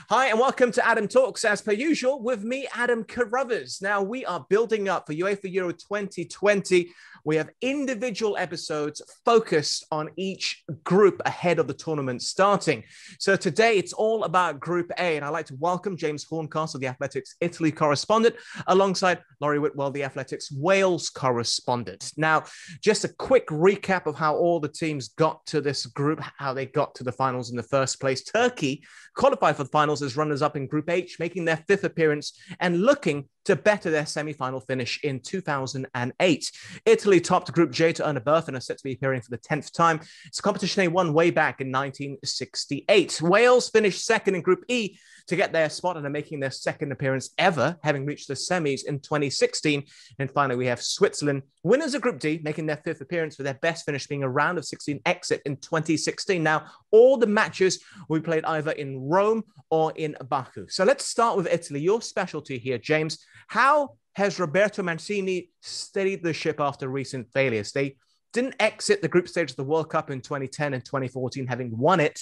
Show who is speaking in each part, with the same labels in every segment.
Speaker 1: Hi, and welcome to Adam Talks, as per usual, with me, Adam Carruthers. Now, we are building up for UEFA Euro 2020. We have individual episodes focused on each group ahead of the tournament starting. So today, it's all about Group A, and I'd like to welcome James Horncastle, the Athletics Italy correspondent, alongside Laurie Whitwell, the Athletics Wales correspondent. Now, just a quick recap of how all the teams got to this group, how they got to the finals in the first place. Turkey qualified for the finals as runners-up in Group H, making their fifth appearance and looking to better their semi-final finish in 2008. Italy topped Group J to earn a berth and are set to be appearing for the 10th time. It's a competition they won way back in 1968. Wales finished second in Group E to get their spot and are making their second appearance ever, having reached the semis in 2016. And finally, we have Switzerland, winners of Group D, making their fifth appearance, with their best finish being a round of 16 exit in 2016. Now, all the matches will be played either in Rome or in Baku. So let's start with Italy, your specialty here, James. How has Roberto Mancini steadied the ship after recent failures? They didn't exit the group stage of the World Cup in 2010 and 2014, having won it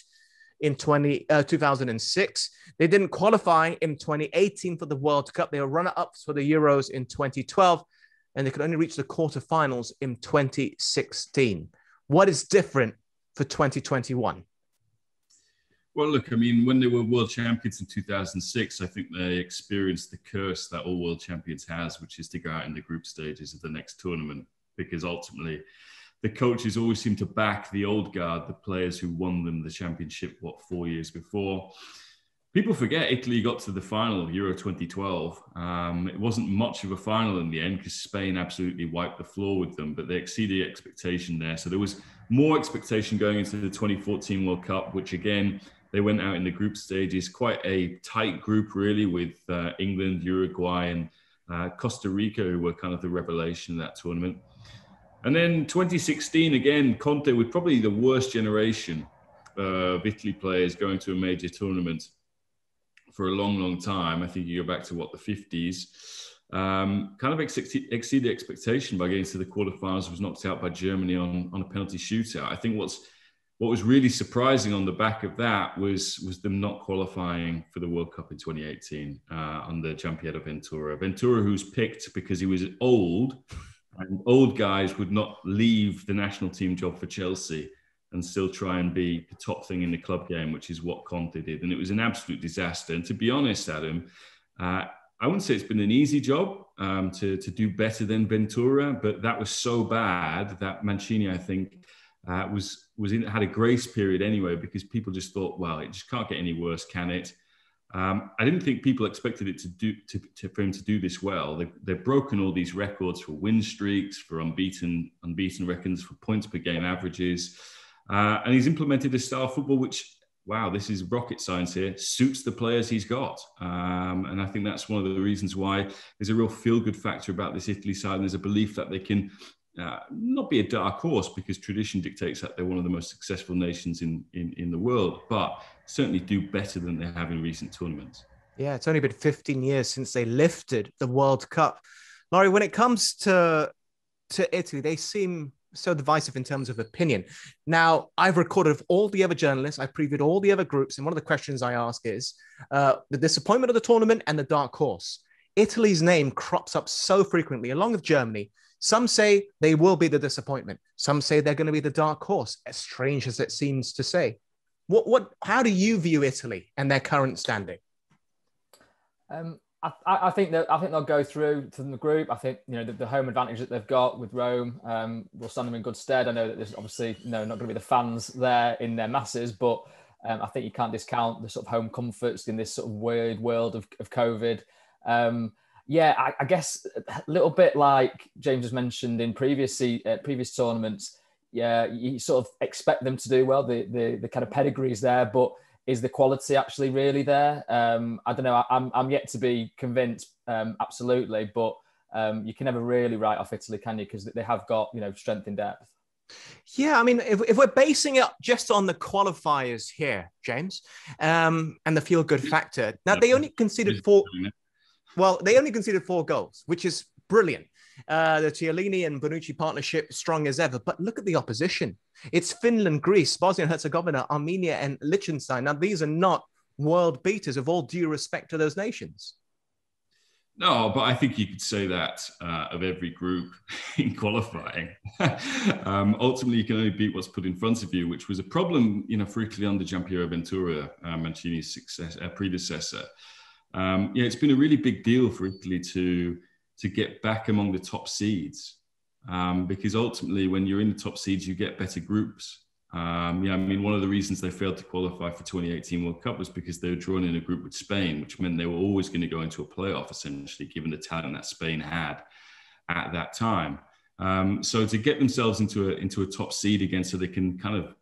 Speaker 1: in 2006. They didn't qualify in 2018 for the World Cup. They were runner-ups for the Euros in 2012, and they could only reach the quarterfinals in 2016. What is different for 2021?
Speaker 2: Well, look, I mean, when they were world champions in 2006, I think they experienced the curse that all world champions has, which is to go out in the group stages of the next tournament, because ultimately the coaches always seem to back the old guard, the players who won them the championship, 4 years before. People forget Italy got to the final of Euro 2012. It wasn't much of a final in the end because Spain absolutely wiped the floor with them, but they exceeded expectation there. So there was more expectation going into the 2014 World Cup, which again, they went out in the group stages, quite a tight group really, with England, Uruguay and Costa Rica, who were kind of the revelation of that tournament. And then 2016, again, Conte with probably the worst generation of Italy players going to a major tournament for a long, long time. I think you go back to, the 50s. Kind of exceeded expectation by getting to the quarterfinals, was knocked out by Germany on a penalty shootout. I think what was really surprising on the back of that was them not qualifying for the World Cup in 2018 under Gianpiero Ventura. Ventura, who's picked because he was old, and old guys would not leave the national team job for Chelsea and still try and be the top thing in the club game, which is what Conte did. And it was an absolute disaster. And to be honest, Adam, I wouldn't say it's been an easy job to do better than Ventura, but that was so bad that Mancini, I think, had a grace period anyway, because people just thought, well, it just can't get any worse, can it? I didn't think people expected it for him to do this well. They've broken all these records for win streaks, for unbeaten records, for points per game averages, and he's implemented a style of football which, wow, this is rocket science here, suits the players he's got. And I think that's one of the reasons why there's a real feel-good factor about this Italy side, and there's a belief that they can not be a dark horse, because tradition dictates that they're one of the most successful nations in the world, but certainly do better than they have in recent tournaments.
Speaker 1: Yeah, it's only been 15 years since they lifted the World Cup. Laurie, when it comes to Italy, they seem so divisive in terms of opinion. Now, I've recorded all the other journalists, I've previewed all the other groups, and one of the questions I ask is the disappointment of the tournament and the dark horse. Italy's name crops up so frequently, along with Germany. Some say they will be the disappointment. Some say they're going to be the dark horse, as strange as it seems to say. How do you view Italy and their current standing?
Speaker 3: I think they'll go through to the group. I think the home advantage that they've got with Rome will stand them in good stead. I know that there's obviously not going to be the fans there in their masses, but I think you can't discount the sort of home comforts in this sort of weird world of COVID. I guess a little bit like James has mentioned in previous tournaments. Yeah, you sort of expect them to do well. The kind of pedigree is there, but is the quality actually really there? I don't know. I'm yet to be convinced. Absolutely, but you can never really write off Italy, can you? Because they have got strength in depth.
Speaker 1: Yeah, I mean, if we're basing it just on the qualifiers here, James, and the feel-good factor, now they only conceded four. Well, they only conceded 4 goals, which is brilliant. The Chiellini and Bonucci partnership strong as ever. But look at the opposition. It's Finland, Greece, Bosnia and Herzegovina, Armenia, and Liechtenstein. Now, these are not world beaters, of all due respect to those nations.
Speaker 2: No, but I think you could say that of every group in qualifying. Ultimately, you can only beat what's put in front of you, which was a problem, for Italy under Giampiero Ventura, Mancini's predecessor. It's been a really big deal for Italy to get back among the top seeds, because ultimately, when you're in the top seeds, you get better groups. One of the reasons they failed to qualify for 2018 World Cup was because they were drawn in a group with Spain, which meant they were always going to go into a playoff, essentially, given the talent that Spain had at that time. So to get themselves into a top seed again, so they can kind of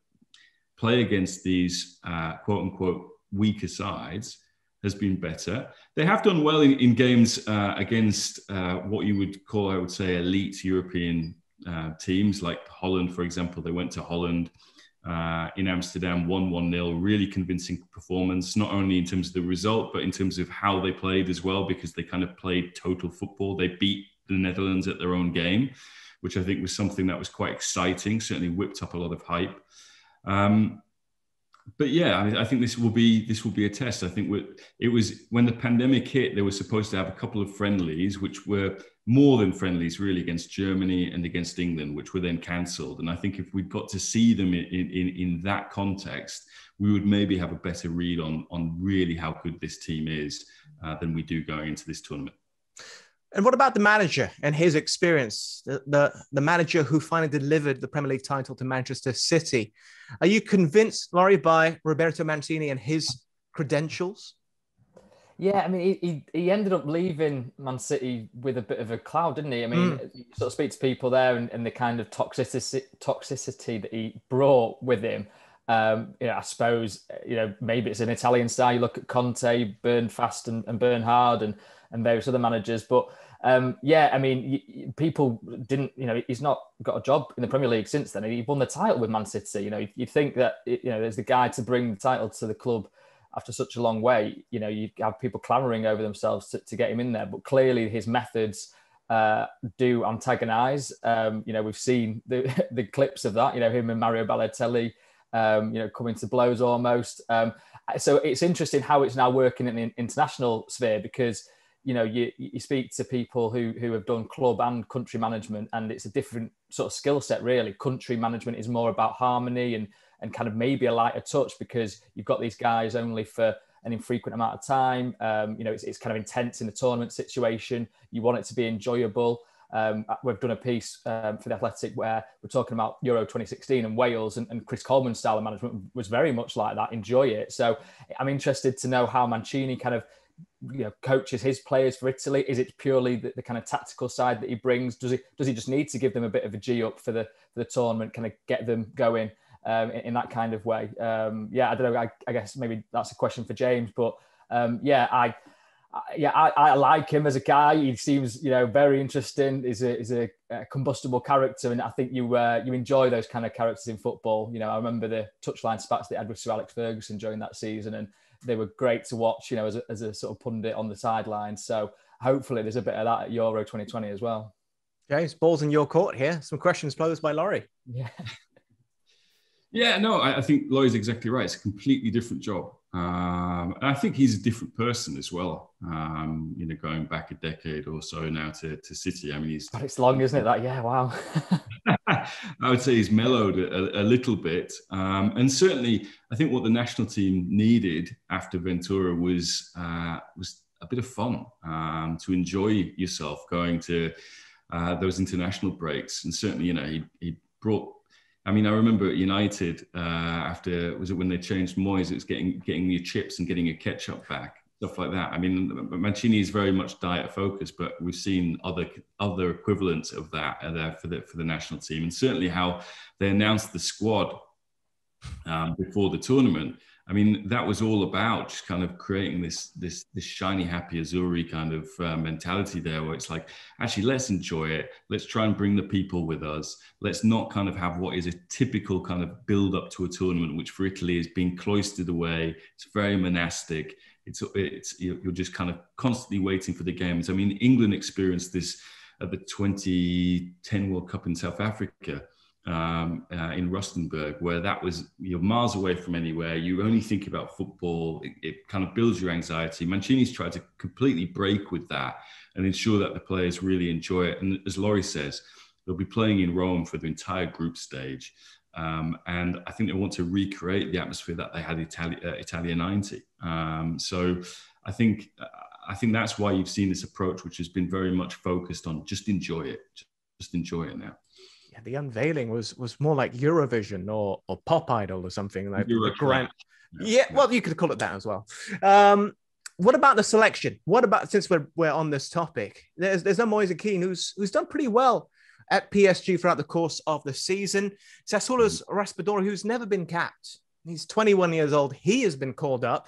Speaker 2: play against these quote unquote weaker sides, has been better. They have done well in games against what you would call, I would say, elite European teams like Holland, for example. They went to Holland in Amsterdam, won 1-0, really convincing performance, not only in terms of the result, but in terms of how they played as well, because they kind of played total football. They beat the Netherlands at their own game, which I think was something that was quite exciting, certainly whipped up a lot of hype. But yeah, I think this will be a test. I think it was when the pandemic hit, they were supposed to have a couple of friendlies, which were more than friendlies, really, against Germany and against England, which were then cancelled. And I think if we'd got to see them in that context, we would maybe have a better read on really how good this team is than we do going into this tournament.
Speaker 1: And what about the manager and his experience, the manager who finally delivered the Premier League title to Manchester City? Are you convinced, Laurie, by Roberto Mancini and his credentials?
Speaker 3: Yeah, I mean, he ended up leaving Man City with a bit of a cloud, didn't he? I mean, you sort of speak to people there and the kind of toxicity that he brought with him. I suppose, maybe it's an Italian style. You look at Conte, burn fast and burn hard, and various other managers. But people didn't, he's not got a job in the Premier League since then. He won the title with Man City. You'd think that, there's the guy to bring the title to the club after such a long way. You have people clamoring over themselves to get him in there. But clearly his methods do antagonise. We've seen the clips of that, him and Mario Balotelli, coming to blows almost. So it's interesting how it's now working in the international sphere, because you speak to people who have done club and country management, and it's a different sort of skill set, really. Country management is more about harmony and kind of maybe a lighter touch, because you've got these guys only for an infrequent amount of time. It's kind of intense in a tournament situation. You want it to be enjoyable. We've done a piece for The Athletic where we're talking about Euro 2016 and Wales, and Chris Coleman's style of management was very much like that. Enjoy it. So I'm interested to know how Mancini kind of coaches his players for Italy. Is it purely the kind of tactical side that he brings? Does he just need to give them a bit of a G up for the tournament, kind of get them going in that kind of way? I don't know. I guess maybe that's a question for James, but I like him as a guy. He seems very interesting. He's a combustible character, and I think you enjoy those kind of characters in football. I remember the touchline spats that had with Sir Alex Ferguson during that season, and they were great to watch, as a sort of pundit on the sidelines. So hopefully there's a bit of that at Euro 2020 as well.
Speaker 1: James, ball's in your court here. Some questions posed by Laurie.
Speaker 3: Yeah.
Speaker 2: Yeah, no, I think Laurie's exactly right. It's a completely different job. And I think he's a different person as well. Going back a decade or so now to City. I mean,
Speaker 3: but it's long, isn't it? That, yeah, wow.
Speaker 2: I would say he's mellowed a little bit. And certainly, I think what the national team needed after Ventura was a bit of fun, to enjoy yourself going to those international breaks. And certainly, he brought. I mean, I remember at United, after, was it when they changed Moyes, it was getting your chips and getting your ketchup back, stuff like that. I mean, Mancini is very much diet focused, but we've seen other equivalents of that there for the national team. And certainly how they announced the squad before the tournament. I mean, that was all about just kind of creating this shiny, happy Azzurri kind of mentality there, where it's like, actually, let's enjoy it. Let's try and bring the people with us. Let's not kind of have what is a typical kind of build up to a tournament, which for Italy is being cloistered away. It's very monastic. You're just kind of constantly waiting for the games. I mean, England experienced this at the 2010 World Cup in South Africa. in Rustenburg, where that was, you're miles away from anywhere. You only think about football. It kind of builds your anxiety. Mancini's tried to completely break with that and ensure that the players really enjoy it. And as Laurie says, they'll be playing in Rome for the entire group stage. And I think they want to recreate the atmosphere that they had Italia 90. So I think that's why you've seen this approach, which has been very much focused on just enjoy it. Just enjoy it now.
Speaker 1: Yeah, the unveiling was more like Eurovision or Pop Idol or something like the grand. Yeah, well, you could call it that as well. What about the selection? What about, since we're on this topic, there's no Moise Kean who's done pretty well at PSG throughout the course of the season. Sassuolo's Raspadori, who's never been capped. He's 21 years old. He has been called up.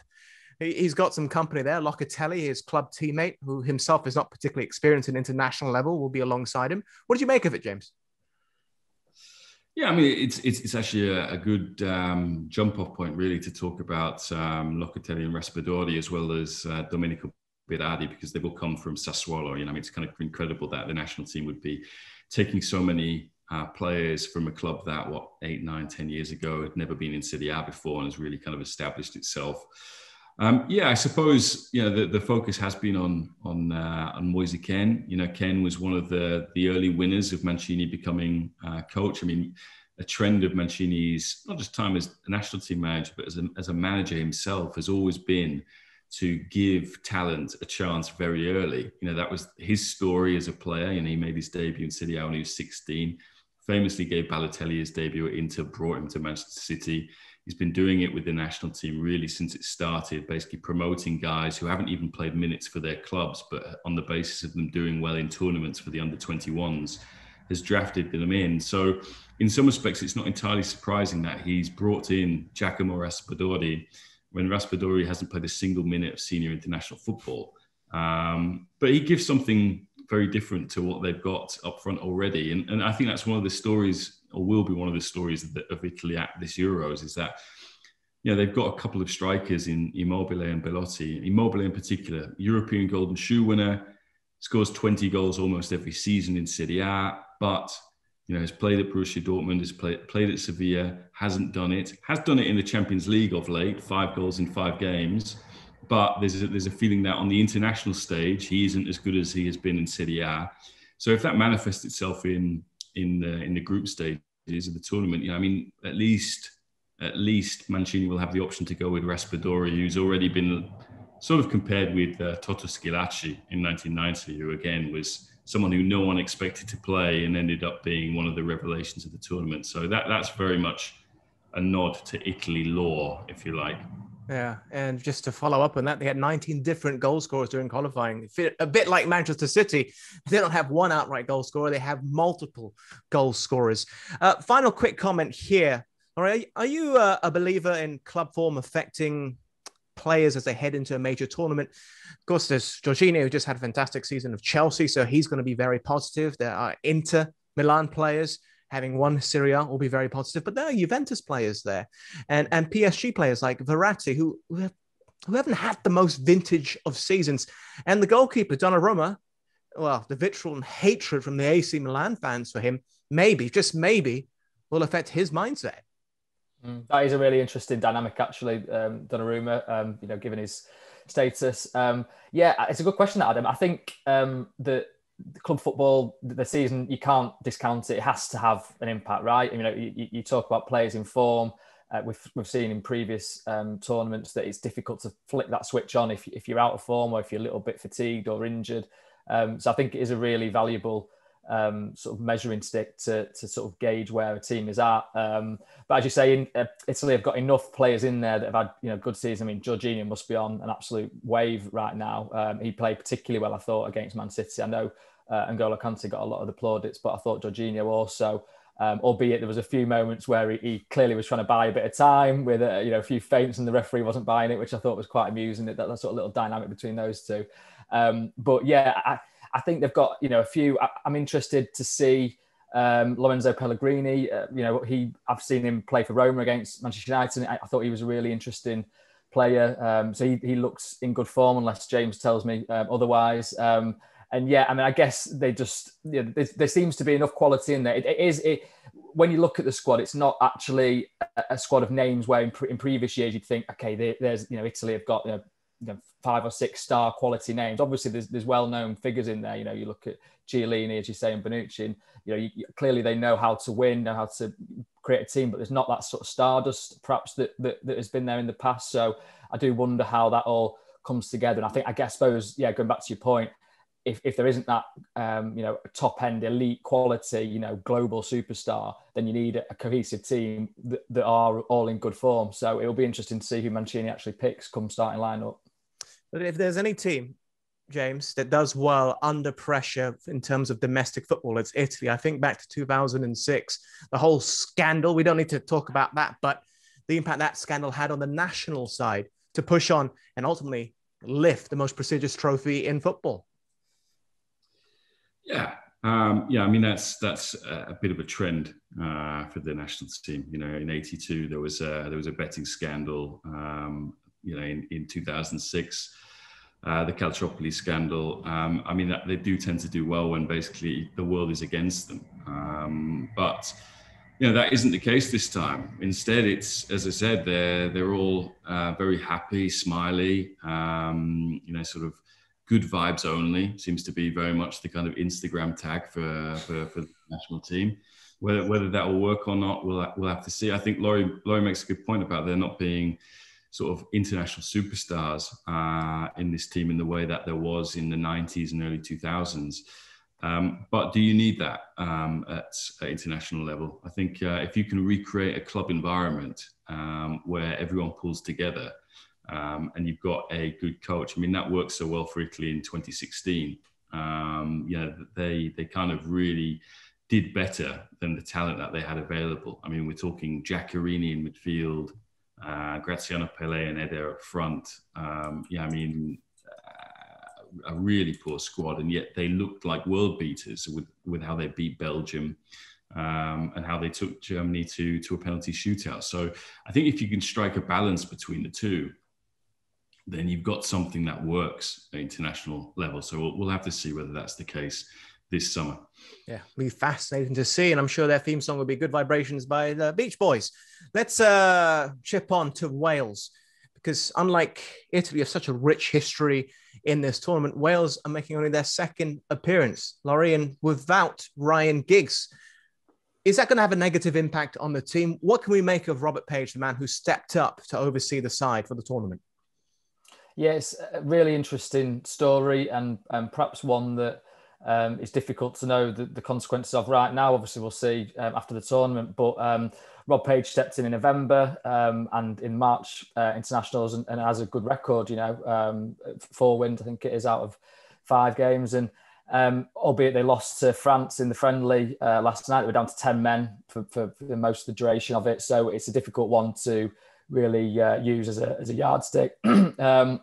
Speaker 1: He's got some company there. Locatelli, his club teammate, who himself is not particularly experienced at international level, will be alongside him. What did you make of it, James?
Speaker 2: Yeah, I mean, it's actually a good jump-off point, really, to talk about Locatelli and Raspadori, as well as Domenico Berardi, because they will come from Sassuolo. You know, I mean, it's kind of incredible that the national team would be taking so many players from a club that, 8, 9, 10 years ago had never been in Serie A before and has really kind of established itself. I suppose, you know, the focus has been on Moise Kean. You know, Kean was one of the early winners of Mancini becoming coach. I mean, a trend of Mancini's, not just time as a national team manager, but as a manager himself, has always been to give talent a chance very early. You know, that was his story as a player. You know, he made his debut in Serie A when he was 16, famously gave Balotelli his debut at Inter, brought him to Manchester City. He's been doing it with the national team really since it started, basically promoting guys who haven't even played minutes for their clubs, but on the basis of them doing well in tournaments for the under-21s, has drafted them in. So in some respects, it's not entirely surprising that he's brought in Giacomo Raspadori when Raspadori hasn't played a single minute of senior international football. But he gives something very different to what they've got up front already. And I think that's one of the stories, or will be one of the stories of Italy at this Euros, is that, you know, they've got a couple of strikers in Immobile and Belotti. Immobile in particular, European Golden Shoe winner, scores 20 goals almost every season in Serie A, but, you know, has played at Borussia Dortmund, has played at Sevilla, has done it in the Champions League of late, 5 goals in 5 games. But there's a feeling that on the international stage, he isn't as good as he has been in Serie A. So if that manifests itself in the group stages of the tournament, you know, I mean, at least Mancini will have the option to go with Raspadori, who's already been sort of compared with Toto Schillaci in 1990, who again was someone who no one expected to play and ended up being one of the revelations of the tournament. So that's very much a nod to Italy lore, if you like.
Speaker 1: Yeah, and just to follow up on that, they had 19 different goal scorers during qualifying. A bit like Manchester City, they don't have one outright goal scorer, they have multiple goal scorers. Final quick comment here. All right, are you a believer in club form affecting players as they head into a major tournament? Of course, there's Jorginho, who just had a fantastic season of Chelsea, so he's going to be very positive. There are Inter Milan players. Having won Serie A will be very positive, but there are Juventus players there and PSG players like Verratti who haven't had the most vintage of seasons. And the goalkeeper, Donnarumma, well, the vitriol and hatred from the AC Milan fans for him, maybe, just maybe, will affect his mindset.
Speaker 3: That is a really interesting dynamic, actually, Donnarumma, you know, given his status. Yeah, it's a good question, Adam. I think that the club football, the season, you can't discount it. It has to have an impact, right? You know, you talk about players in form. We've seen in previous tournaments that it's difficult to flick that switch on if you're out of form or if you're a little bit fatigued or injured. So I think it is a really valuable sort of measuring stick to sort of gauge where a team is at. But as you say, Italy have got enough players in there that have had, you know, good season. I mean, Jorginho must be on an absolute wave right now. He played particularly well, I thought, against Man City. I know N'Golo Kante got a lot of the plaudits, but I thought Jorginho also, albeit there was a few moments where he clearly was trying to buy a bit of time with a few feints and the referee wasn't buying it, which I thought was quite amusing. That sort of little dynamic between those two. But yeah, I think they've got, you know, a few. I'm interested to see Lorenzo Pellegrini. I've seen him play for Roma against Manchester United. And I thought he was a really interesting player. So he looks in good form, unless James tells me otherwise. And yeah, I mean, I guess they just, you know, there seems to be enough quality in there. when you look at the squad, it's not actually a squad of names where in previous years you'd think, okay, there's Italy have got 5 or 6 star quality names. Obviously, there's well-known figures in there. You look at Chiellini, as you say, and Bonucci, and clearly they know how to win, know how to create a team, but there's not that sort of stardust perhaps that has been there in the past. So I do wonder how that all comes together. And I suppose, going back to your point, if there isn't that, top end elite quality, global superstar, then you need a cohesive team that are all in good form. So it'll be interesting to see who Mancini actually picks come starting lineup.
Speaker 1: But if there's any team, James, that does well under pressure in terms of domestic football, it's Italy. I think back to 2006, the whole scandal, we don't need to talk about that, but the impact that scandal had on the national side to push on and ultimately lift the most prestigious trophy in football.
Speaker 2: Yeah. I mean, that's a bit of a trend for the national team. In '82, there was a betting scandal. In 2006, the Calciopoli scandal. I mean, they do tend to do well when basically the world is against them. But that isn't the case this time. Instead, it's, as I said, they're all very happy, smiley. Sort of good vibes only seems to be very much the kind of Instagram tag for the national team. Whether that will work or not, we'll have to see. I think Laurie makes a good point about there not being sort of international superstars in this team in the way that there was in the 90s and early 2000s. But do you need that at international level? I think if you can recreate a club environment where everyone pulls together and you've got a good coach, I mean, that worked so well for Italy in 2016. They kind of really did better than the talent that they had available. I mean, we're talking Giaccherini in midfield, Graziano Pele and Eder up front. A really poor squad, and yet they looked like world beaters with how they beat Belgium and how they took Germany to a penalty shootout. So I think if you can strike a balance between the two, then you've got something that works at international level. So we'll have to see whether that's the case this summer.
Speaker 1: Yeah, it'll be fascinating to see. And I'm sure their theme song will be Good Vibrations by the Beach Boys. Let's chip on to Wales, because unlike Italy, have such a rich history in this tournament. Wales are making only their second appearance, Laurie, and without Ryan Giggs. Is that going to have a negative impact on the team? What can we make of Robert Page, the man who stepped up to oversee the side for the tournament?
Speaker 3: Yeah, it's a really interesting story, and perhaps one that it's difficult to know the consequences of right now. Obviously, we'll see after the tournament. But Rob Page stepped in November and in March internationals and has a good record. 4 wins, I think it is, out of 5 games. And albeit they lost to France in the friendly last night, they were down to 10 men for most of the duration of it. So it's a difficult one to really use as a yardstick. The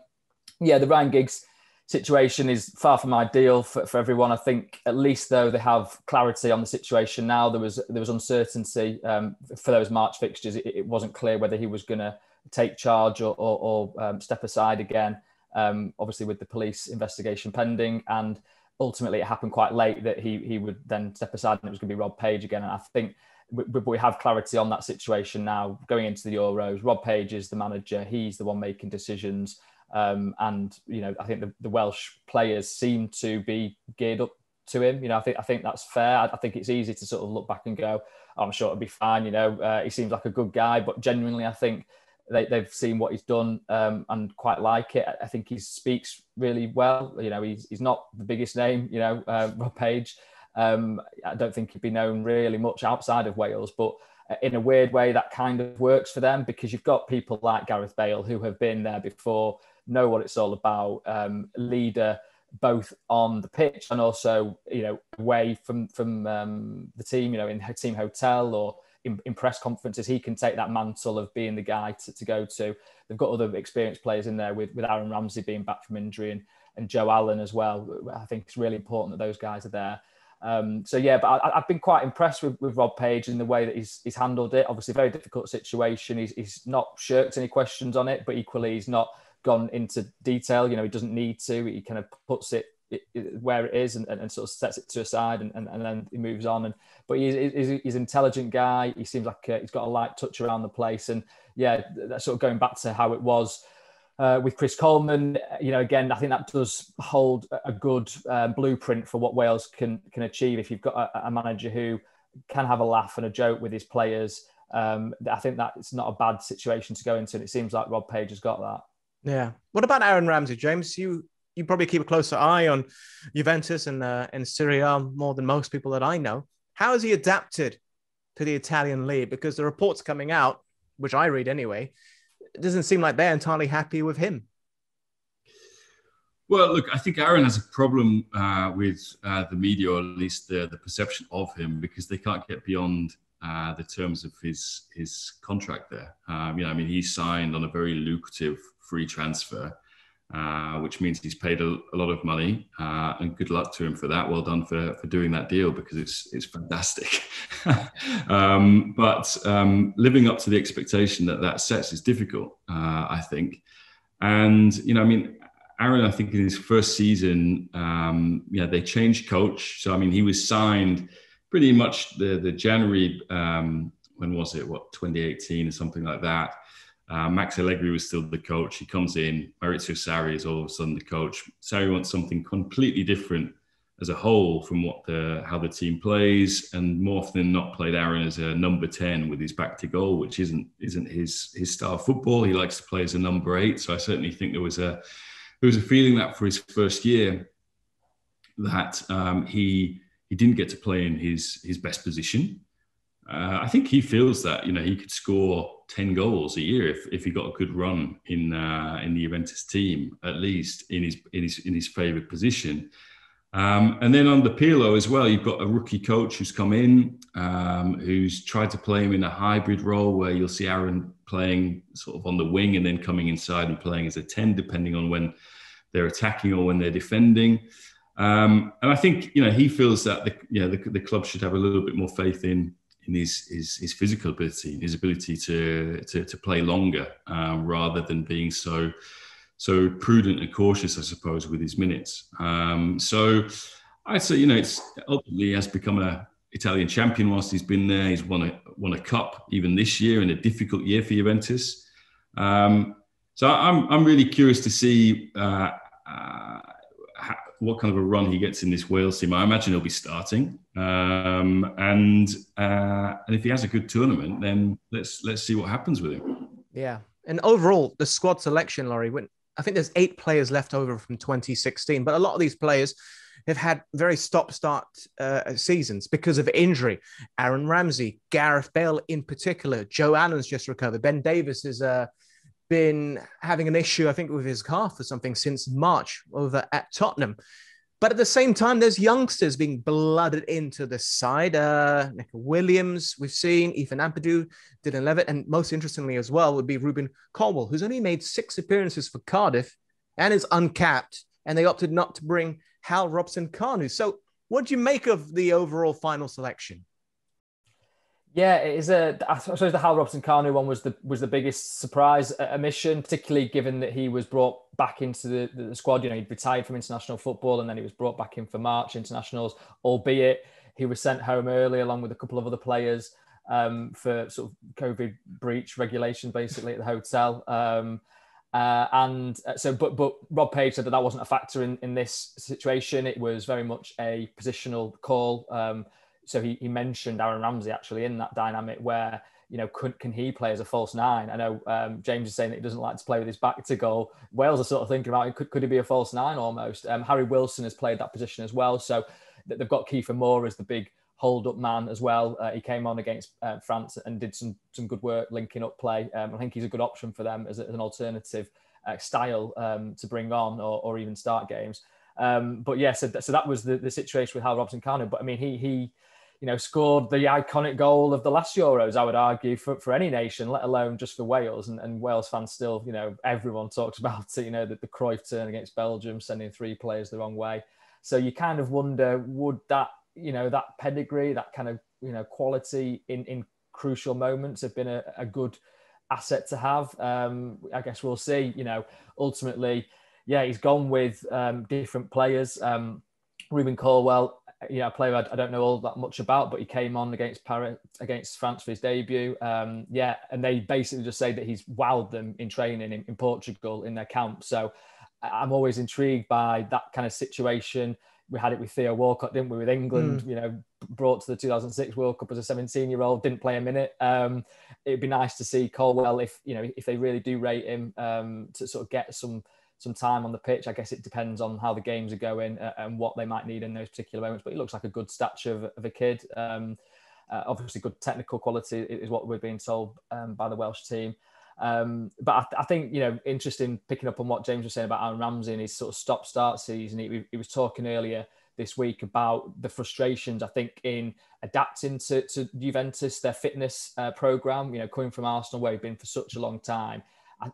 Speaker 3: Ryan Giggs situation is far from ideal for everyone. I think at least though they have clarity on the situation now. There was uncertainty for those March fixtures. It wasn't clear whether he was going to take charge or step aside again. Obviously with the police investigation pending, and ultimately it happened quite late that he would then step aside and it was going to be Rob Page again. And I think we have clarity on that situation now going into the Euros. Rob Page is the manager. He's the one making decisions. I think the Welsh players seem to be geared up to him. I think that's fair. I think it's easy to sort of look back and go, oh, I'm sure it'll be fine. He seems like a good guy, but genuinely, I think they've seen what he's done and quite like it. I think he speaks really well. He's not the biggest name, Rob Page. I don't think he'd be known really much outside of Wales, but in a weird way, that kind of works for them because you've got people like Gareth Bale who have been there before, know what it's all about, leader both on the pitch and also, away from the team, in a team hotel or in press conferences. He can take that mantle of being the guy to go to. They've got other experienced players in there with Aaron Ramsey being back from injury and Joe Allen as well. I think it's really important that those guys are there. But I've been quite impressed with Rob Page in the way that he's handled it. Obviously, a very difficult situation. He's not shirked any questions on it, but equally he's not gone into detail. He doesn't need to. He kind of puts it where it is and sort of sets it to a side and then he moves on. But he's an intelligent guy. He seems like he's got a light touch around the place. And yeah, that's sort of going back to how it was with Chris Coleman. Again, I think that does hold a good blueprint for what Wales can achieve if you've got a manager who can have a laugh and a joke with his players. I think that it's not a bad situation to go into, and it seems like Rob Page has got that.
Speaker 1: Yeah. What about Aaron Ramsey, James? You probably keep a closer eye on Juventus and Serie A more than most people that I know. How has he adapted to the Italian league? Because the reports coming out, which I read anyway, it doesn't seem like they're entirely happy with him.
Speaker 2: Well, look, I think Aaron has a problem with the media, or at least the perception of him, because they can't get beyond the terms of his contract there. He signed on a very lucrative free transfer, which means he's paid a lot of money, and good luck to him for that. Well done for doing that deal, because it's fantastic. But living up to the expectation that sets is difficult, I think. And, Aaron, I think in his first season, they changed coach. So, he was signed pretty much the January, when was it? 2018 or something like that. Max Allegri was still the coach. He comes in. Maurizio Sarri is all of a sudden the coach. Sarri wants something completely different as a whole from how the team plays, and more often than not played Aaron as a number 10 with his back to goal, which isn't his style of football. He likes to play as a number 8. So I certainly think there was a feeling that for his first year that he didn't get to play in his best position. I think he feels that he could score 10 goals a year if he got a good run in the Juventus team, at least in his favoured position. And then on the Pirlo as well, you've got a rookie coach who's come in, who's tried to play him in a hybrid role where you'll see Aaron playing sort of on the wing and then coming inside and playing as a 10, depending on when they're attacking or when they're defending. And I think he feels that the club should have a little bit more faith in his physical ability, his ability to play longer, rather than being so prudent and cautious, I suppose, with his minutes. So I'd say it's ultimately he has become an Italian champion whilst he's been there. He's won a cup even this year, in a difficult year for Juventus. So I'm really curious to see what kind of a run he gets in this Wales team. I imagine he'll be starting, and if he has a good tournament, then let's see what happens with him.
Speaker 1: Yeah, and overall, the squad selection, Laurie, I think there's 8 players left over from 2016, but a lot of these players have had very stop-start seasons because of injury. Aaron Ramsey, Gareth Bale in particular, Joe Allen's just recovered. Ben Davies has been having an issue, I think, with his calf or something since March over at Tottenham. But at the same time, there's youngsters being blooded into the side. Nick Williams, we've seen, Ethan Ampadu, Dylan Levitt, and most interestingly as well would be Ruben Colwell, who's only made 6 appearances for Cardiff and is uncapped, and they opted not to bring Hal Robson-Kanu. So what do you make of the overall final selection?
Speaker 3: Yeah, it is I suppose the Hal Robson-Kanu one was the biggest surprise omission, particularly given that he was brought back into the squad. He'd retired from international football and then he was brought back in for March internationals, albeit he was sent home early along with a couple of other players for sort of COVID breach regulation, basically, at the hotel. But Rob Page said that wasn't a factor in this situation. It was very much a positional call. So he mentioned Aaron Ramsey actually in that dynamic where, can he play as a false 9? I know James is saying that he doesn't like to play with his back to goal. Wales are sort of thinking about could he be a false 9 almost? Harry Wilson has played that position as well. So they've got Kiefer Moore as the big hold-up man as well. He came on against France and did some good work linking up play. I think he's a good option for them as an alternative style to bring on or even start games. But yeah, so that was the situation with Hal Robson-Kanu. But I mean, he scored the iconic goal of the last Euros, I would argue, for any nation, let alone just for Wales. And Wales fans still, everyone talks about it, the Cruyff turn against Belgium, sending 3 players the wrong way. So you kind of wonder, would that, that pedigree, that kind of, quality in crucial moments have been a good asset to have? I guess we'll see. Ultimately, yeah, he's gone with different players. Ruben Colwell, a player I don't know all that much about, but he came on against France for his debut. And they basically just say that he's wowed them in training in Portugal in their camp. So I'm always intrigued by that kind of situation. We had it with Theo Walcott, didn't we, with England, brought to the 2006 World Cup as a 17-year-old, didn't play a minute. It'd be nice to see Colwell, if they really do rate him, to sort of get some time on the pitch. I guess it depends on how the games are going and what they might need in those particular moments. But he looks like a good stature of a kid. Obviously, good technical quality is what we're being told by the Welsh team. But I think, interesting picking up on what James was saying about Aaron Ramsey and his sort of stop-start season. He was talking earlier this week about the frustrations, I think, in adapting to Juventus, their fitness programme, coming from Arsenal, where he'd been for such a long time.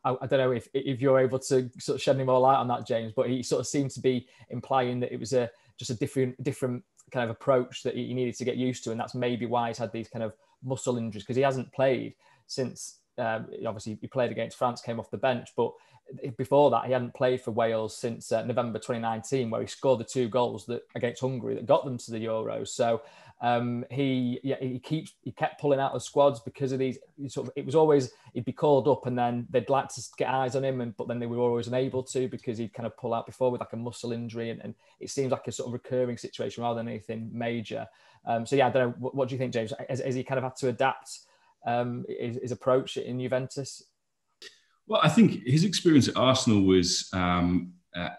Speaker 3: I don't know if you're able to sort of shed any more light on that, James, but he sort of seemed to be implying that it was just a different kind of approach that he needed to get used to. And that's maybe why he's had these kind of muscle injuries, because he hasn't played since, obviously he played against France, came off the bench, but before that he hadn't played for Wales since November 2019, where he scored the 2 goals against Hungary that got them to the Euros. So he kept pulling out of squads because of these it was always he'd be called up and then they'd like to get eyes on him, but then they were always unable to because he'd kind of pull out before with like a muscle injury, and it seems like a sort of recurring situation rather than anything major. So yeah, I don't know, what do you think, James? Has he kind of had to adapt his approach in Juventus?
Speaker 2: Well, I think his experience at Arsenal was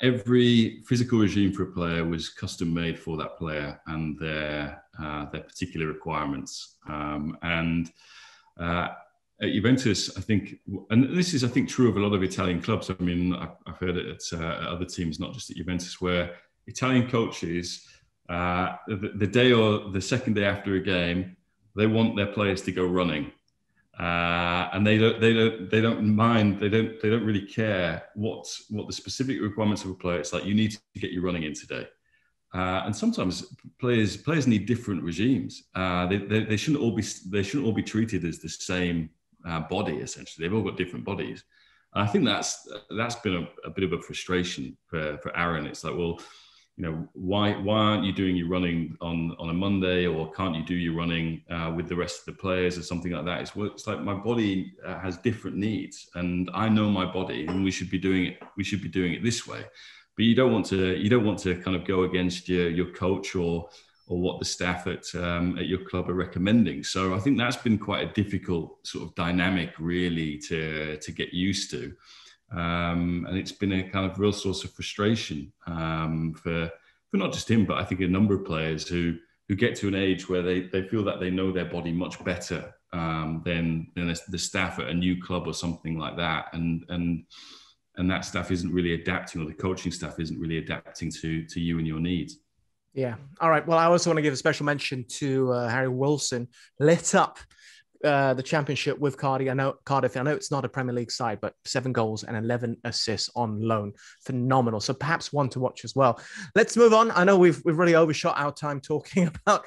Speaker 2: every physical regime for a player was custom made for that player and their particular requirements. At Juventus, I think, and this is, I think, true of a lot of Italian clubs. I mean, I've heard it at other teams, not just at Juventus, where Italian coaches, the day or the second day after a game, they want their players to go running. And they don't mind. They don't really care what the specific requirements of a player. It's like, you need to get your running in today. And sometimes players need different regimes. They shouldn't all be treated as the same body. Essentially, they've all got different bodies. And I think that's been a bit of a frustration for Aaron. It's like, well, why aren't you doing your running on a Monday, or can't you do your running with the rest of the players or something like that? It's like, my body has different needs, and I know my body, and we should be doing it this way. But you don't want to kind of go against your coach or what the staff at your club are recommending. So I think that's been quite a difficult sort of dynamic, really, to get used to. And it's been a kind of real source of frustration for not just him, but I think a number of players who get to an age where they feel that they know their body much better than the staff at a new club or something like that, and that staff isn't really adapting, or the coaching staff isn't really adapting to you and your needs.
Speaker 1: Yeah. All right. Well, I also want to give a special mention to Harry Wilson. Lit up the championship with Cardiff. I know it's not a Premier League side, but 7 goals and 11 assists on loan. Phenomenal. So perhaps one to watch as well. Let's move on. I know we've really overshot our time talking about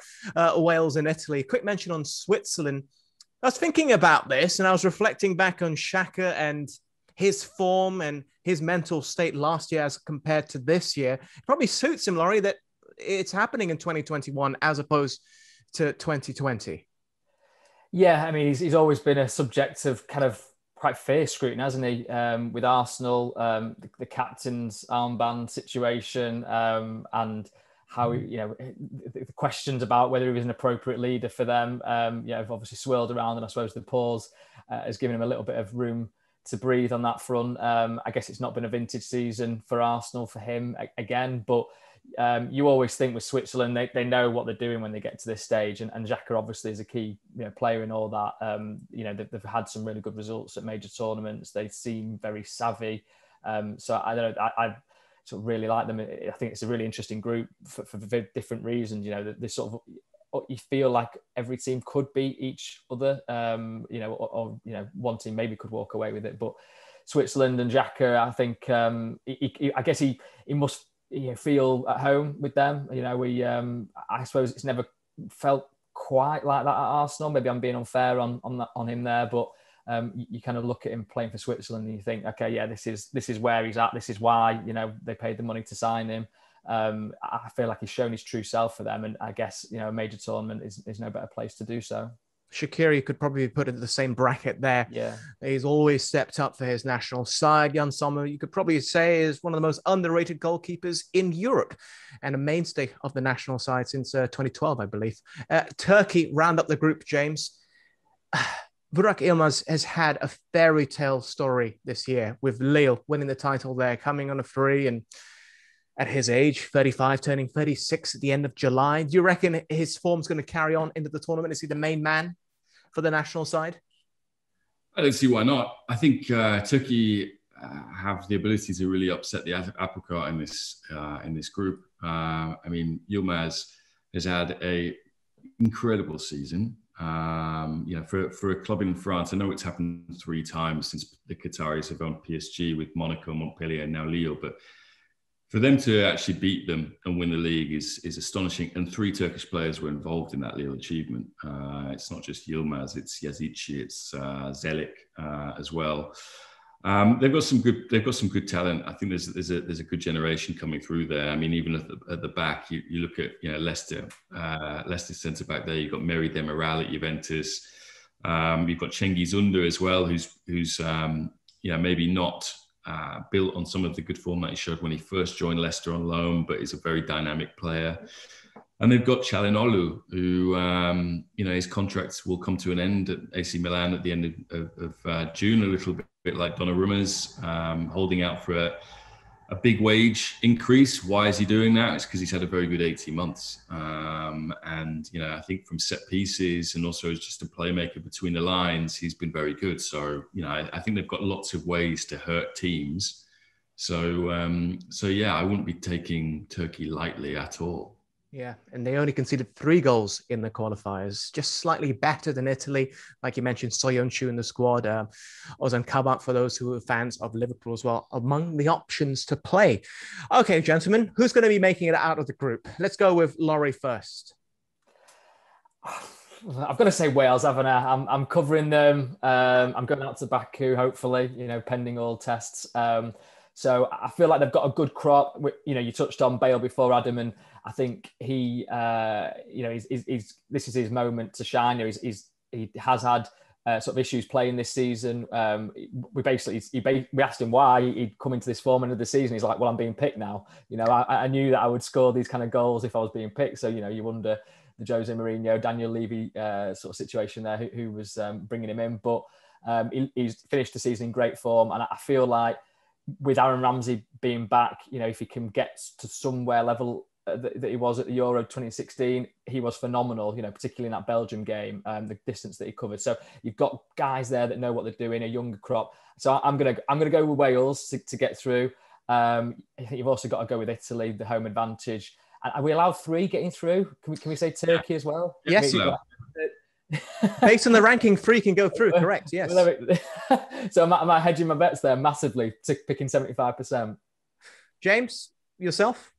Speaker 1: Wales and Italy. Quick mention on Switzerland. I was thinking about this and I was reflecting back on Xhaka and his form and his mental state last year as compared to this year. It probably suits him, Laurie, that it's happening in 2021 as opposed to 2020.
Speaker 3: Yeah, I mean, he's always been a subject of kind of quite fierce scrutiny, hasn't he? With Arsenal, the captain's armband situation, and how the questions about whether he was an appropriate leader for them, have obviously swirled around, and I suppose the pause has given him a little bit of room to breathe on that front. I guess it's not been a vintage season for Arsenal for him again, but you always think with Switzerland, they know what they're doing when they get to this stage, and Xhaka obviously is a key player in all that. They've had some really good results at major tournaments. They seem very savvy. So I don't know. I sort of really like them. I think it's a really interesting group for very different reasons. They sort of, you feel like every team could beat each other. Or one team maybe could walk away with it, but Switzerland and Xhaka, I think I guess he must feel at home with them. I suppose it's never felt quite like that at Arsenal. Maybe I'm being unfair on him there, but you kind of look at him playing for Switzerland and you think, okay, yeah, this is where he's at. This is why, you know, they paid the money to sign him. I feel like he's shown his true self for them. And I guess, you know, a major tournament is no better place to do so.
Speaker 1: Shaqiri could probably be put into the same bracket there.
Speaker 3: Yeah.
Speaker 1: He's always stepped up for his national side. Jan Sommer, you could probably say, is one of the most underrated goalkeepers in Europe and a mainstay of the national side since 2012, I believe. Turkey round up the group, James. Burak Yilmaz has had a fairy tale story this year with Lille winning the title there, coming on a free, and at his age, 35, turning 36 at the end of July. Do you reckon his form's going to carry on into the tournament? Is he the main man for the national side?
Speaker 2: I don't see why not. I think Turkey have the ability to really upset the apple cart in this group. I mean, Yilmaz has had an incredible season. You know, for a club in France, I know it's happened 3 times since the Qataris have owned PSG with Monaco, Montpellier, and now Lille, but for them to actually beat them and win the league is astonishing. And 3 Turkish players were involved in that Lille achievement. It's not just Yilmaz, it's Yazici, it's Zelik as well. They've got some good talent. I think there's a good generation coming through there. I mean, even at the back, you look at, you know, Leicester centre back there. You've got Meri Demiral at Juventus. You've got Cengiz Under as well, who's you know, maybe not built on some of the good form that he showed when he first joined Leicester on loan, but is a very dynamic player. And they've got Çalhanoğlu, who, you know, his contracts will come to an end at AC Milan at the end of June, a little bit like Donnarumma's, holding out for a big wage increase. Why is he doing that? It's because he's had a very good 18 months. And, you know, I think from set pieces and also as just a playmaker between the lines, he's been very good. So, you know, I think they've got lots of ways to hurt teams. So yeah, I wouldn't be taking Turkey lightly at all.
Speaker 1: Yeah, and they only conceded 3 goals in the qualifiers, just slightly better than Italy. Like you mentioned, Soyuncu in the squad, Ozan Kabak for those who are fans of Liverpool as well, among the options to play. Okay, gentlemen, who's going to be making it out of the group? Let's go with Laurie first.
Speaker 3: I've got to say Wales, haven't I? I'm covering them. I'm going out to Baku, hopefully, you know, pending all tests. So I feel like they've got a good crop. You know, you touched on Bale before, Adam, and I think he, you know, this is his moment to shine. You know, he has had sort of issues playing this season. We asked him why he'd come into this form end of the season. He's like, well, I'm being picked now. You know, I knew that I would score these kind of goals if I was being picked. So, you know, you wonder the Jose Mourinho, Daniel Levy sort of situation there, who was bringing him in. But he's finished the season in great form. And I feel like with Aaron Ramsey being back, you know, if he can get to somewhere level that he was at the Euro 2016, he was phenomenal, you know, particularly in that Belgium game, the distance that he covered. So you've got guys there that know what they're doing, a younger crop. So I'm gonna go with Wales to get through. I think you've also got to go with Italy, the home advantage. And are we allowed 3 getting through? Can we say Turkey as well?
Speaker 1: Yes. Based on the ranking, 3 can go through. Correct. Yes.
Speaker 3: So am I hedging my bets there massively to picking 75%?
Speaker 1: James, yourself?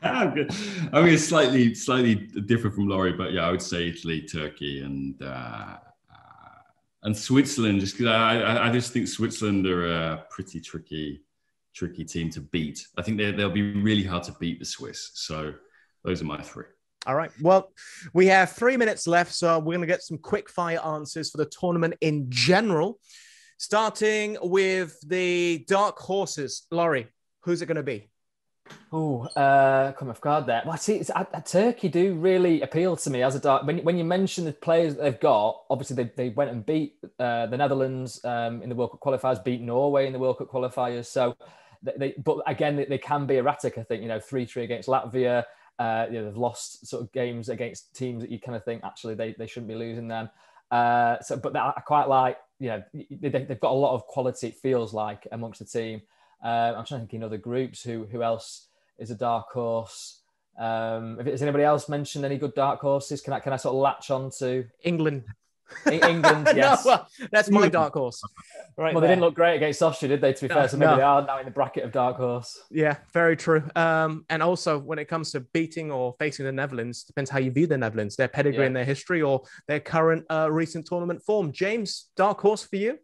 Speaker 2: I'm good. I mean, it's slightly different from Laurie, but yeah, I would say Italy, Turkey, and Switzerland. Just because I just think Switzerland are a pretty tricky team to beat. I think they'll be really hard to beat the Swiss. So those are my 3.
Speaker 1: All right. Well, we have 3 minutes left, so we're going to get some quick fire answers for the tournament in general. Starting with the dark horses. Laurie, who's it going to be?
Speaker 3: Oh, come off guard there. Well, see, Turkey do really appeal to me as a dark. When you mention the players that they've got, obviously they went and beat the Netherlands in the World Cup qualifiers, beat Norway in the World Cup qualifiers. So, but again, they can be erratic. I think, you know, 3-3 against Latvia. You know, they've lost sort of games against teams that you kind of think actually they shouldn't be losing them. But I quite like, you know, they've got a lot of quality, it feels like, amongst the team. I'm trying to think in other groups who else is a dark horse. Has anybody else mentioned any good dark horses? Can I sort of latch on to
Speaker 1: England?
Speaker 3: England, yes.
Speaker 1: No, well, that's my dark horse. Right.
Speaker 3: Well, they didn't look great against Austria, did they? To be fair, so maybe they are now in the bracket of dark horse.
Speaker 1: Yeah, very true. And also, when it comes to beating or facing the Netherlands, depends how you view the Netherlands, their pedigree and their history, or their current recent tournament form. James, dark horse for you?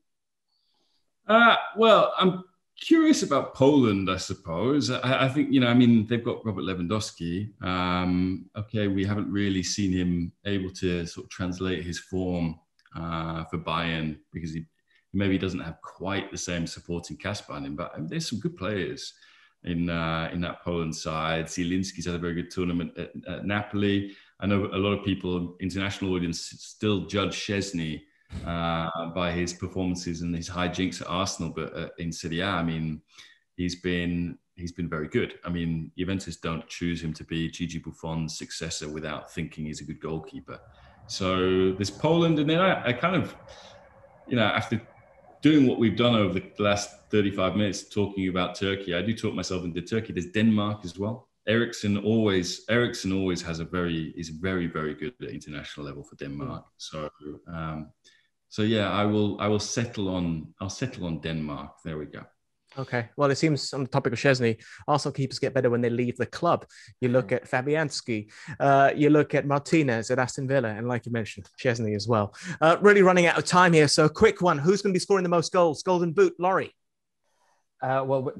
Speaker 2: Well, I'm curious about Poland, I suppose. I think, you know, I mean, they've got Robert Lewandowski. Okay, we haven't really seen him able to sort of translate his form for Bayern because he maybe doesn't have quite the same supporting cast behind him. But there's some good players in that Poland side. Zielinski's had a very good tournament at Napoli. I know a lot of people, international audience, still judge Szczesny by his performances and his hijinks at Arsenal, but in Serie A, I mean, he's been very good. I mean, Juventus don't choose him to be Gigi Buffon's successor without thinking he's a good goalkeeper. So there's Poland, and then I kind of, you know, after doing what we've done over the last 35 minutes talking about Turkey, I do talk myself into Turkey. There's Denmark as well. Eriksson always has is very, very good at international level for Denmark. So yeah, I'll settle on Denmark. There we go.
Speaker 1: Okay. Well, it seems on the topic of Szczesny, Arsenal keepers get better when they leave the club. You look at Fabianski, you look at Martinez at Aston Villa, and like you mentioned, Szczesny as well. Really running out of time here, so quick one. Who's going to be scoring the most goals? Golden Boot, Laurie.
Speaker 3: Well,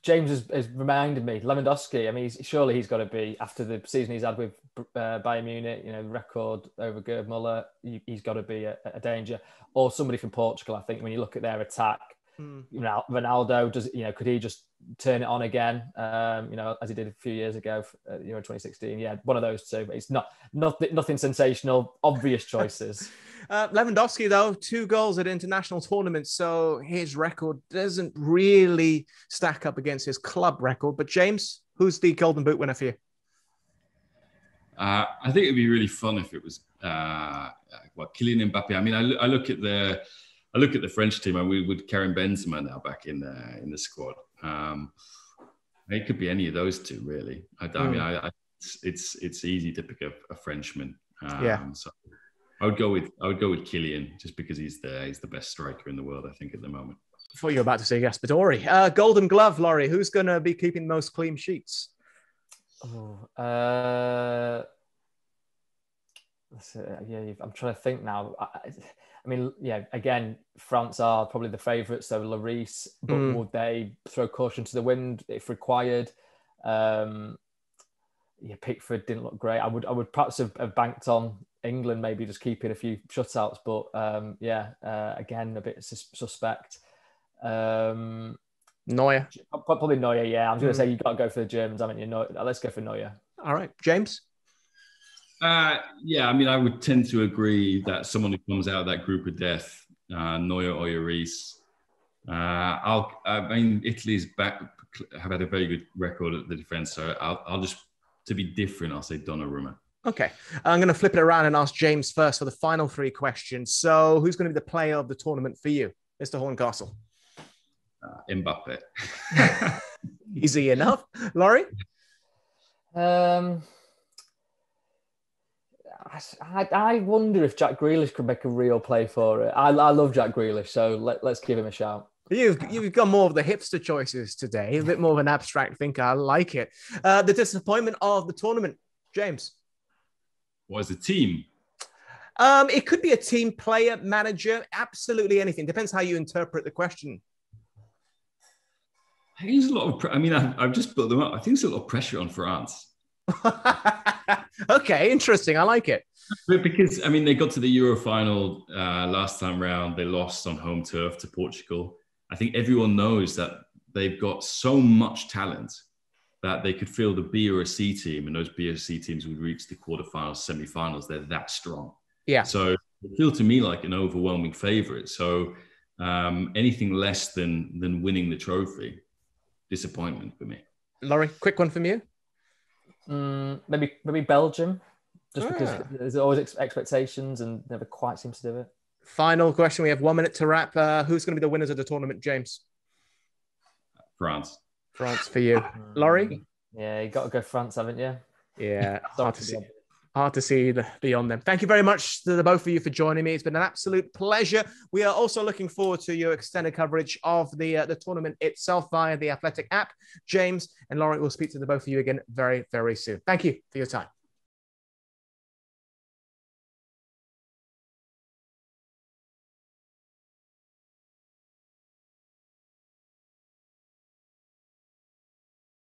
Speaker 3: James has reminded me, Lewandowski. I mean, surely he's got to be, after the season he's had with Bayern Munich, you know, record over Gerd Muller, he's got to be a danger. Or somebody from Portugal, I think, when you look at their attack. You know, Ronaldo, could he just turn it on again? You know, as he did a few years ago, Euro 2016. Yeah, one of those two. But it's nothing sensational. Obvious choices.
Speaker 1: Lewandowski, though, 2 goals at international tournaments, so his record doesn't really stack up against his club record. But James, who's the Golden Boot winner for you?
Speaker 2: I think it'd be really fun if it was Kylian Mbappe. I mean, I look at the French team, and we would Karim Benzema now back in the squad. It could be any of those two, really. I mean, it's easy to pick a Frenchman. So I would go with Kylian just because he's the best striker in the world, I think, at the moment.
Speaker 1: I thought you were about to say Gaspadori. Golden Glove, Laurie. Who's going to be keeping the most clean sheets?
Speaker 3: I'm trying to think now. I mean, yeah, again, France are probably the favourites, so Lloris, but would they throw caution to the wind if required? Pickford didn't look great. I would perhaps have banked on England, maybe just keeping a few shutouts, but again, a bit suspect.
Speaker 1: Neuer.
Speaker 3: Probably Neuer, yeah. I'm going to say you've got to go for the Germans, haven't you? Let's go for Neuer.
Speaker 1: All right. James?
Speaker 2: I mean, I would tend to agree that someone who comes out of that group of death, Neuer or Lloris. I mean, Italy's have had a very good record at the defence, so I'll just, to be different, I'll say Donnarumma.
Speaker 1: Okay. I'm going to flip it around and ask James first for the final 3 questions. So who's going to be the player of the tournament for you, Mr. Horncastle?
Speaker 2: Mbappe.
Speaker 1: Easy enough. Laurie?
Speaker 3: I wonder if Jack Grealish could make a real play for it. I love Jack Grealish, so let's give him a shout.
Speaker 1: You've got more of the hipster choices today, a bit more of an abstract thinker. I like it. The disappointment of the tournament, James.
Speaker 2: What is the team?
Speaker 1: It could be a team, player, manager, absolutely anything. Depends how you interpret the question.
Speaker 2: I think there's a lot of. I mean, I've just built them up. I think there's a lot of pressure on France.
Speaker 1: Okay, interesting. I like it.
Speaker 2: But because, I mean, they got to the Euro final last time round. They lost on home turf to Portugal. I think everyone knows that they've got so much talent that they could field a B or a C team, and those B or C teams would reach the quarterfinals, semi-finals. They're that strong.
Speaker 1: Yeah.
Speaker 2: So it feels to me like an overwhelming favourite. So anything less than winning the trophy, disappointment for me.
Speaker 1: Laurie, quick one from you.
Speaker 3: Maybe Belgium, just because there's always expectations and never quite seems to do it.
Speaker 1: Final question. We have 1 minute to wrap. Who's going to be the winners of the tournament, James?
Speaker 2: France
Speaker 1: for you. Laurie?
Speaker 3: Yeah, you got to go France, haven't you?
Speaker 1: Yeah, hard to see. Hard to see beyond them. Thank you very much to the both of you for joining me. It's been an absolute pleasure. We are also looking forward to your extended coverage of the tournament itself via the Athletic app. James and Laurie will speak to the both of you again very, very soon. Thank you for your time.